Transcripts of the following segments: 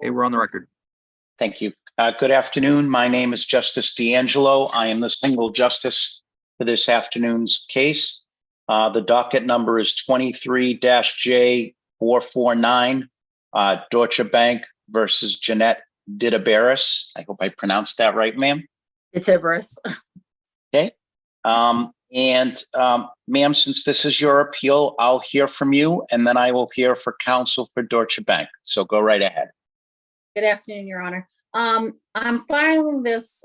Okay, we're on the record. Thank you. Good afternoon. My name is Justice D'Angelo. I am the single justice for this afternoon's case. The docket number is 23-J449, Deutsche Bank versus Jeanette Didabaris. I hope I pronounced that right, ma'am. Didabaris. Okay. Ma'am, since this is your appeal, I'll hear from you, and then I will hear for counsel for Deutsche Bank. So go right ahead. Good afternoon, Your Honor. I'm filing this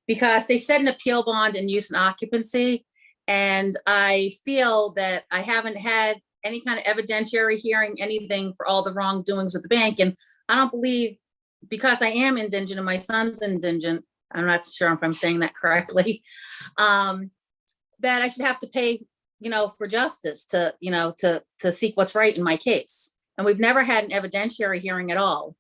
because they set an appeal bond in use and occupancy, and I feel that I haven't had any kind of evidentiary hearing, anything for all the wrongdoings with the bank. And I don't believe, because I am indigent and my son's indigent, I'm not sure if I'm saying that correctly, that I should have to pay, for justice to seek what's right in my case. And we've never had an evidentiary hearing at all.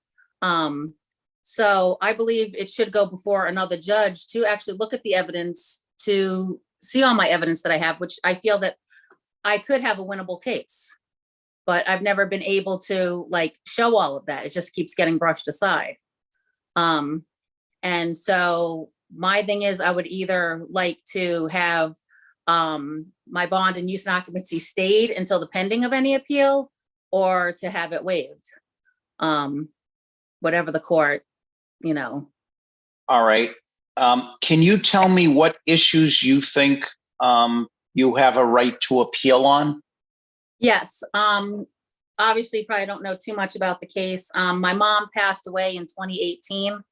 So I believe it should go before another judge to actually look at the evidence, to see all my evidence that I have, which I feel that I could have a winnable case, but I've never been able to show all of that. It just keeps getting brushed aside. And so my thing is, I would either like to have my bond and use and occupancy stayed until the pending of any appeal, or to have it waived. Whatever the court, All right. Can you tell me what issues you think you have a right to appeal on? Yes. Obviously, you probably don't know too much about the case. My mom passed away in 2018.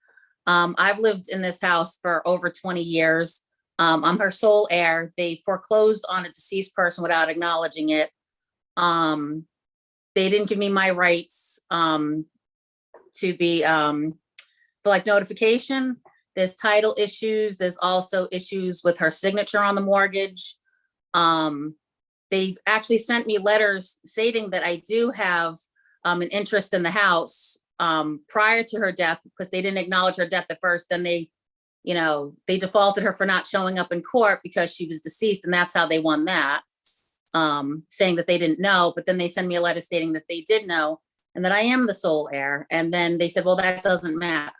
I've lived in this house for over 20 years. I'm her sole heir. They foreclosed on a deceased person without acknowledging it. They didn't give me my rights to be for notification. There's title issues. There's also issues with her signature on the mortgage. They actually sent me letters stating that I do have an interest in the house prior to her death, because they didn't acknowledge her death at first. Then they defaulted her for not showing up in court because she was deceased, and that's how they won that, saying that they didn't know. But then they sent me a letter stating that they did know, and that I am the sole heir. And then they said, well, that doesn't matter.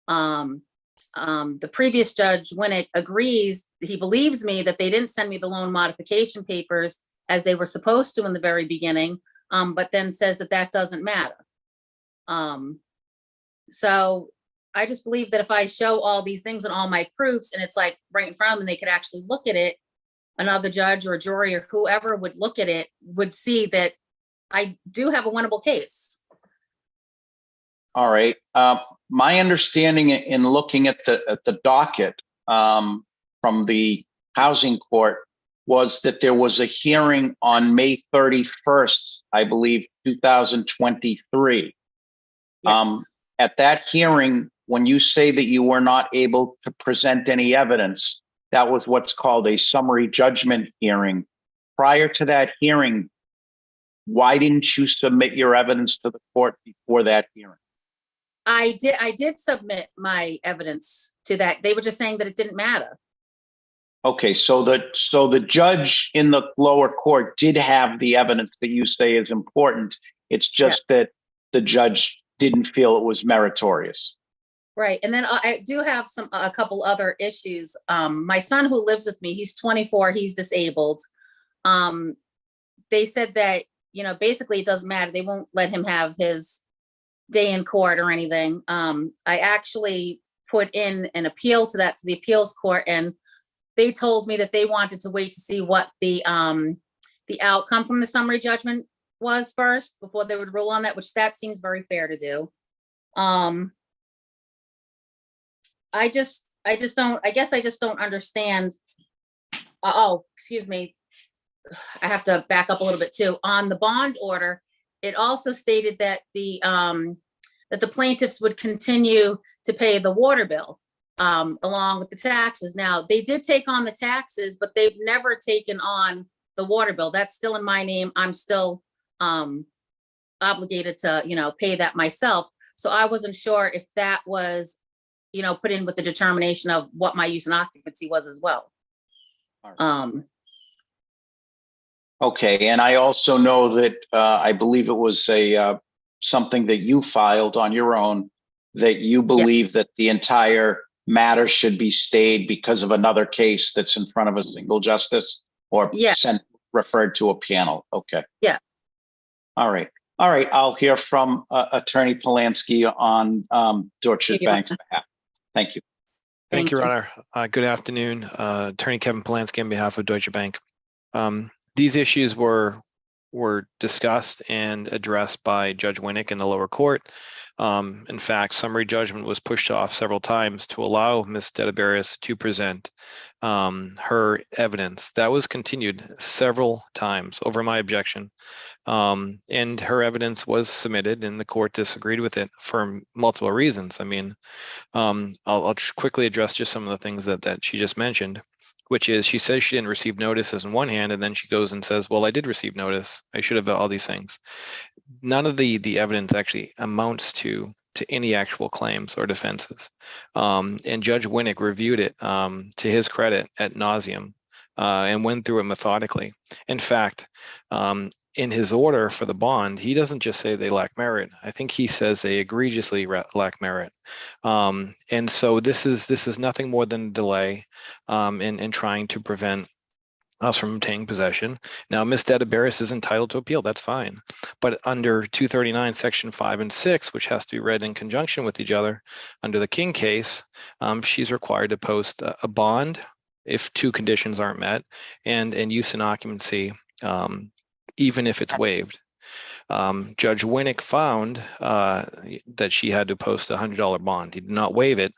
The previous judge, Winnick, agrees, he believes me that they didn't send me the loan modification papers as they were supposed to in the very beginning, but then says that that doesn't matter. So I just believe that if I show all these things and all my proofs, and it's right in front of them, they could actually look at it, another judge or a jury or whoever would look at it would see that I do have a winnable case. All right. My understanding in looking at the docket from the housing court was that there was a hearing on May 31st, I believe, 2023. Yes. At that hearing, when you say that you were not able to present any evidence, that was what's called a summary judgment hearing. Prior to that hearing, why didn't you submit your evidence to the court before that hearing? I did submit my evidence to that. They were just saying that it didn't matter. Okay, so the judge in the lower court did have the evidence that you say is important. It's just that the judge didn't feel it was meritorious. Right. And then I do have a couple other issues. My son, who lives with me, he's 24, he's disabled. They said that, basically it doesn't matter. They won't let him have his day in court or anything. I actually put in an appeal to the appeals court, and they told me that they wanted to wait to see what the outcome from the summary judgment was first before they would rule on that, which that seems very fair to do. I guess I just don't understand. Oh, excuse me. I have to back up a little bit too. On the bond order, it also stated that that the plaintiffs would continue to pay the water bill along with the taxes. Now, they did take on the taxes, but they've never taken on the water bill. That's still in my name. I'm still obligated to, pay that myself. So I wasn't sure if that was, put in with the determination of what my use and occupancy was as well. Okay, and I also know that I believe it was a something that you filed on your own, that you believe that the entire matter should be stayed because of another case that's in front of a single justice or Yeah. referred to a panel. Okay. Yeah. All right. All right. I'll hear from Attorney Polanski on Deutsche Thank you. Bank's behalf. Thank you. Thank you, Your Honor. Good afternoon. Attorney Kevin Polanski on behalf of Deutsche Bank. These issues were discussed and addressed by Judge Winnick in the lower court. In fact, summary judgment was pushed off several times to allow Ms. Dediberius to present her evidence. That was continued several times over my objection. And her evidence was submitted and the court disagreed with it for multiple reasons. I mean, I'll quickly address just some of the things that she just mentioned, which is she says she didn't receive notices on one hand, and then she goes and says, well, I did receive notice. I should have all these things. None of the evidence actually amounts to any actual claims or defenses. And Judge Winnick reviewed it to his credit ad nauseum and went through it methodically. In fact, in his order for the bond, he doesn't just say they lack merit. I think he says they egregiously lack merit. And so this is nothing more than a delay in trying to prevent us from obtaining possession. Now, Ms. Dediberius is entitled to appeal. That's fine. But under 239, Section 5 and 6, which has to be read in conjunction with each other, under the King case, she's required to post a bond if two conditions aren't met, and use and occupancy, even if it's waived. Judge Winnick found that she had to post a $100 bond. He did not waive it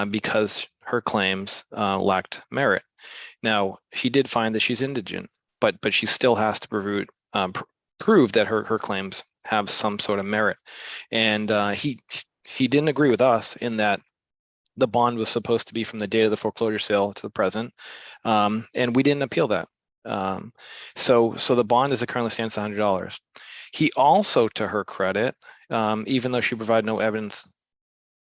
because her claims lacked merit. Now, he did find that she's indigent, but she still has to prove that her claims have some sort of merit. And he didn't agree with us in that the bond was supposed to be from the date of the foreclosure sale to the present, and we didn't appeal that. So the bond as it currently stands is $100. He also, to her credit, even though she provided no evidence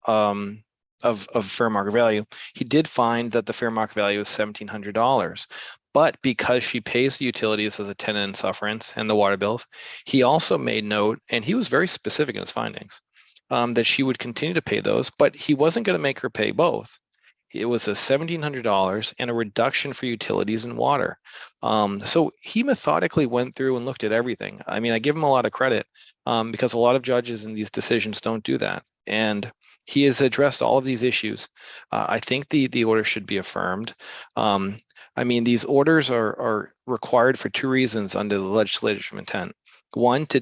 of fair market value, he did find that the fair market value is $1,700. But because she pays the utilities as a tenant in sufferance and the water bills, he also made note, and he was very specific in his findings, that she would continue to pay those, but he wasn't going to make her pay both. It was a $1,700 and a reduction for utilities and water. So he methodically went through and looked at everything. I mean, I give him a lot of credit because a lot of judges in these decisions don't do that. And he has addressed all of these issues. I think the order should be affirmed. I mean, these orders are required for two reasons under the legislative intent. One, to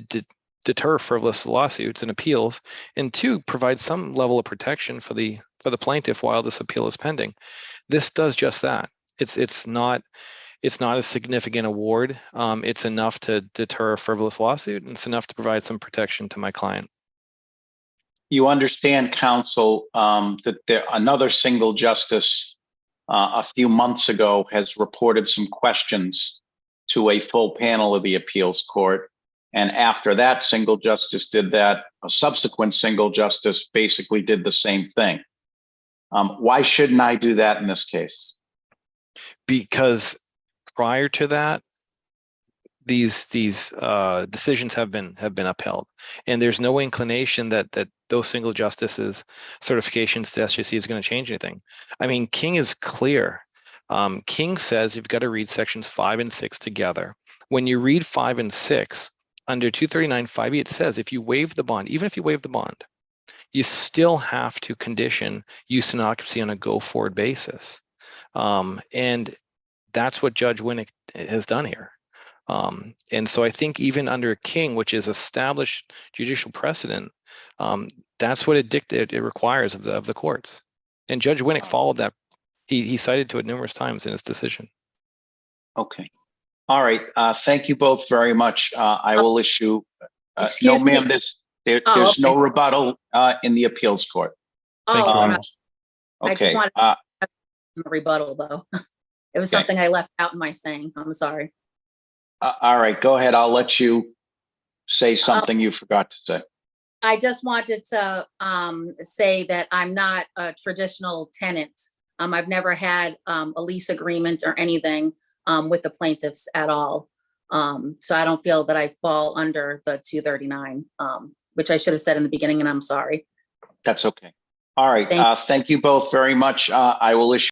deter frivolous lawsuits and appeals, and two, provide some level of protection for the plaintiff while this appeal is pending. This does just that. It's not a significant award. It's enough to deter a frivolous lawsuit, and it's enough to provide some protection to my client. You understand, counsel, that another single justice a few months ago has reported some questions to a full panel of the appeals court. And after that single justice did that, a subsequent single justice basically did the same thing. Why shouldn't I do that in this case? Because prior to that, these decisions have been upheld, and there's no inclination that those single justices certifications to SJC is going to change anything. I mean, King is clear. King says you've got to read sections 5 and 6 together. When you read 5 and 6 under 239(5)(e), it says if you waive the bond, even if you waive the bond, you still have to condition use and occupancy on a go-forward basis, and that's what Judge Winnick has done here. And so I think even under King, which is established judicial precedent, that's what it requires of the courts. And Judge Winnick followed that. He cited to it numerous times in his decision. Okay. All right. Thank you both very much. I will issue. No, ma'am. There's no rebuttal in the appeals court. Thank you, Ronald. Okay. I just wanted a rebuttal, though. It was something I left out in my saying. I'm sorry. All right, go ahead. I'll let you say something you forgot to say. I just wanted to say that I'm not a traditional tenant. I've never had a lease agreement or anything with the plaintiffs at all. So I don't feel that I fall under the 239 which I should have said in the beginning, and I'm sorry. That's okay. All right. Thank Thank you both very much. I will issue